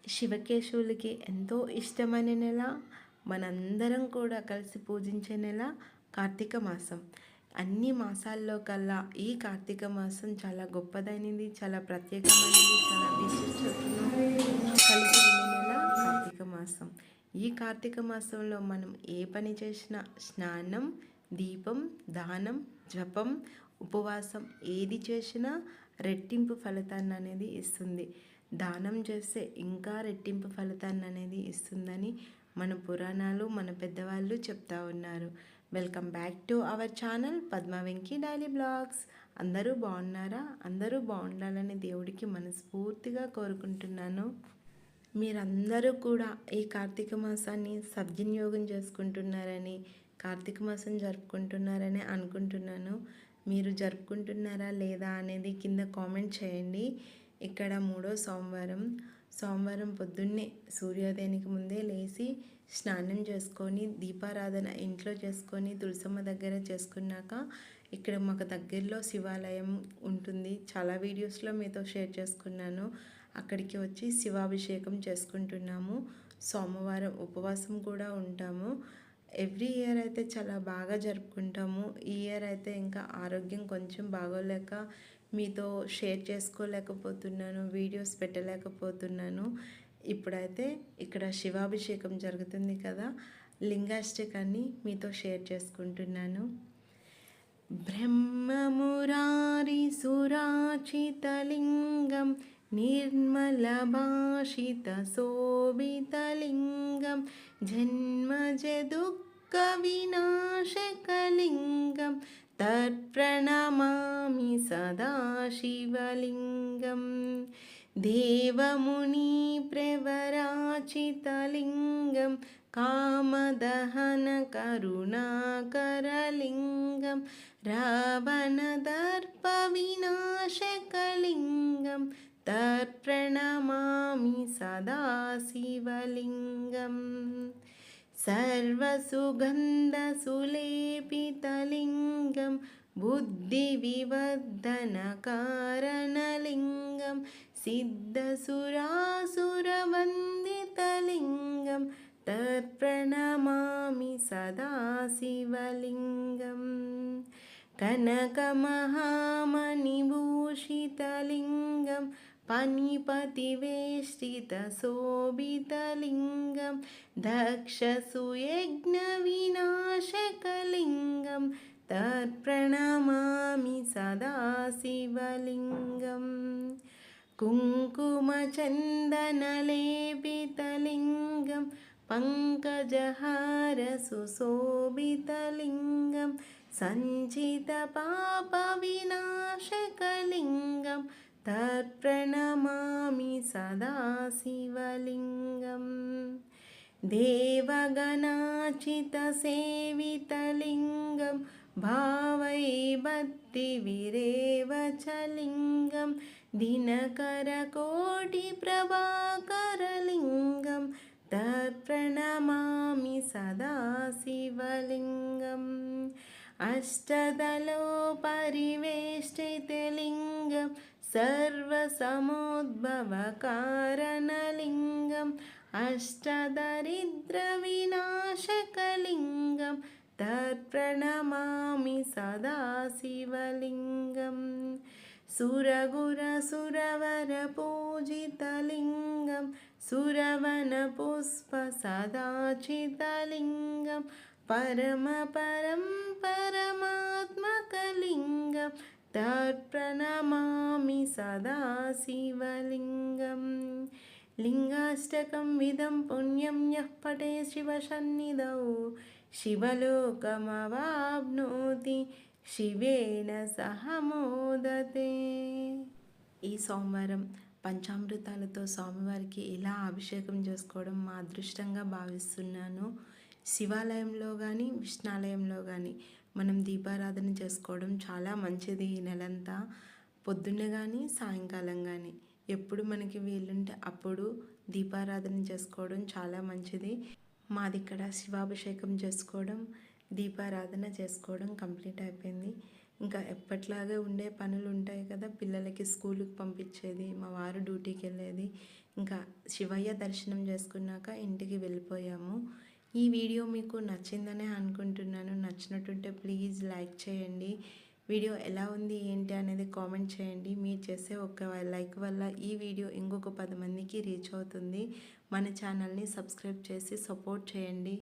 శివకేశవులకి ఎంతో ఇష్టమైన నెల, మనందరం కూడా కలిసి పూజించే నెల కార్తీక మాసం. అన్ని మాసాల్లో కల్లా ఈ కార్తీక మాసం చాలా గొప్పదైనది, చాలా ప్రత్యేకమైనది, చాలా విశిష్టతను కలిగి ఉన్న నెల కార్తీక మాసం. ఈ కార్తీక మాసంలో మనం ఏ పని చేసినా స్నానం, దీపం, దానం, జపం, ఉపవాసం ఏది చేసినా రెట్టింపు ఫలితాన్ని అనేది ఇస్తుంది. దానం చేస్తే ఇంకా రెట్టింపు ఫలితాన్ని అనేది ఇస్తుందని మన పురాణాలు, మన పెద్దవాళ్ళు చెప్తా ఉన్నారు. Welcome back to our channel Padma Venky daily blogs. అందరూ బాగున్నారా? అందరూ బాగుండాలని దేవుడికి మనస్ఫూర్తిగా కోరుకుంటున్నాను. మీరందరూ కూడా ఈ కార్తీక మాసాన్ని సద్వినియోగం చేసుకుంటున్నారని, కార్తీక మాసం జరుపుకుంటున్నారని అనుకుంటున్నాను. మీరు జరుపుకుంటున్నారా లేదా అనేది కింద కామెంట్ చేయండి. ఇక్కడ మూడో సోమవారం పొద్దున్నే సూర్యోదయానికి ముందే లేచి స్నానం చేసుకొని దీపారాధన ఇంట్లో చేసుకొని తులసమ్మ దగ్గర చేసుకున్నాక ఇక్కడ మాకు దగ్గరలో శివాలయం ఉంటుంది. చాలా వీడియోస్లో మీతో షేర్ చేసుకున్నాను. అక్కడికి వచ్చి శివాభిషేకం చేసుకుంటున్నాము. సోమవారం ఉపవాసం కూడా ఉంటాము. ఎవ్రీ ఇయర్ అయితే చాలా బాగా జరుపుకుంటాము. ఈ ఇయర్ అయితే ఇంకా ఆరోగ్యం కొంచెం బాగోలేక మీతో షేర్ చేసుకోలేకపోతున్నాను, వీడియోస్ పెట్టలేకపోతున్నాను. ఇప్పుడైతే ఇక్కడ శివాభిషేకం జరుగుతుంది కదా, లింగాష్టకాన్ని మీతో షేర్ చేసుకుంటున్నాను. బ్రహ్మమురారి సురాచితలింగం నిర్మలభాషిత శోభితలింగం జన్మజదుఃఖ వినాశకలింగం తత్ప్రణమామి సదాశివలింగం. దేవముని ప్రవరాచితలింగం కామదహన కరుణాకరలింగం రావణదర్ప వినాశకలింగం తత్ప్రణమామి సదాశివలింగం. సర్వసుగంధసులేపితలింగం బుద్ధివివర్ధనకారణలింగం సిద్ధసురాసురవందితలింగం తత్ప్రణమామి సదాశివలింగం. కనకమహామణిభూషితలింగం పనిపతివేష్టితశోభితలింగం దక్షసుయజ్ఞవినాశకలింగం తత్ప్రణమామి సదాశివలింగం. కుంకుమచందనలేపితలింగం పంకజహార సుశోభితలింగం సంచితపాప వినాశకలింగం తత్ప్రణమామి సదాశివలింగం. దేవగణాచితసేవితలింగం భావైభక్తివిరేవచలింగం దినకరకోటిప్రభాకరలింగం తత్ప్రణమామి సదాశివలింగం. అష్టదళోపరివేష్టితలింగం సర్వసమోద్భవకారణలింగం అష్టదరిద్రవినాశకలింగం తత్ప్రణమామి సదాశివలింగం. సురగురసురవరపూజితలింగం సురవనపుష్పసదాచితలింగం పరమపరం పరమాత్మకలింగం తత్ప్రణమామి సదాశివలింగం. లింగాష్టకం విదం పుణ్యం యః పఠే శివసన్నిధౌ శివలోకమవాప్నోతి శివేన సహ మోదతే. ఈ సోమవారం పంచామృతాలతో స్వామివారికి ఇలా అభిషేకం చేసుకోవడం మా అదృష్టంగా భావిస్తున్నాను. శివాలయంలో కానీ విష్ణాలయంలో కానీ మనం దీపారాధన చేసుకోవడం చాలా మంచిది. ఈ నెలంతా పొద్దున్నే కానీ సాయంకాలం కానీ ఎప్పుడు మనకి వీలుంటే అప్పుడు దీపారాధన చేసుకోవడం చాలా మంచిది. మాది ఇక్కడ శివాభిషేకం చేసుకోవడం, దీపారాధన చేసుకోవడం కంప్లీట్ అయిపోయింది. ఇంకా ఎప్పట్లాగే ఉండే పనులు ఉంటాయి కదా, పిల్లలకి స్కూల్కి పంపించేది, మా వారు డ్యూటీకి వెళ్ళేది, ఇంకా శివయ్య దర్శనం చేసుకున్నాక ఇంటికి వెళ్ళిపోయాము. ఈ వీడియో మీకు నచ్చిందనే అనుకుంటున్నాను. నచ్చినట్టుంటే ప్లీజ్ లైక్ చేయండి. వీడియో ఎలా ఉంది ఏంటి అనేది కామెంట్ చేయండి. మీరు చేసే ఒక లైక్ వల్ల ఈ వీడియో ఇంకొక 10 మందికి రీచ్ అవుతుంది. మన ఛానల్ని సబ్స్క్రైబ్ చేసి సపోర్ట్ చేయండి.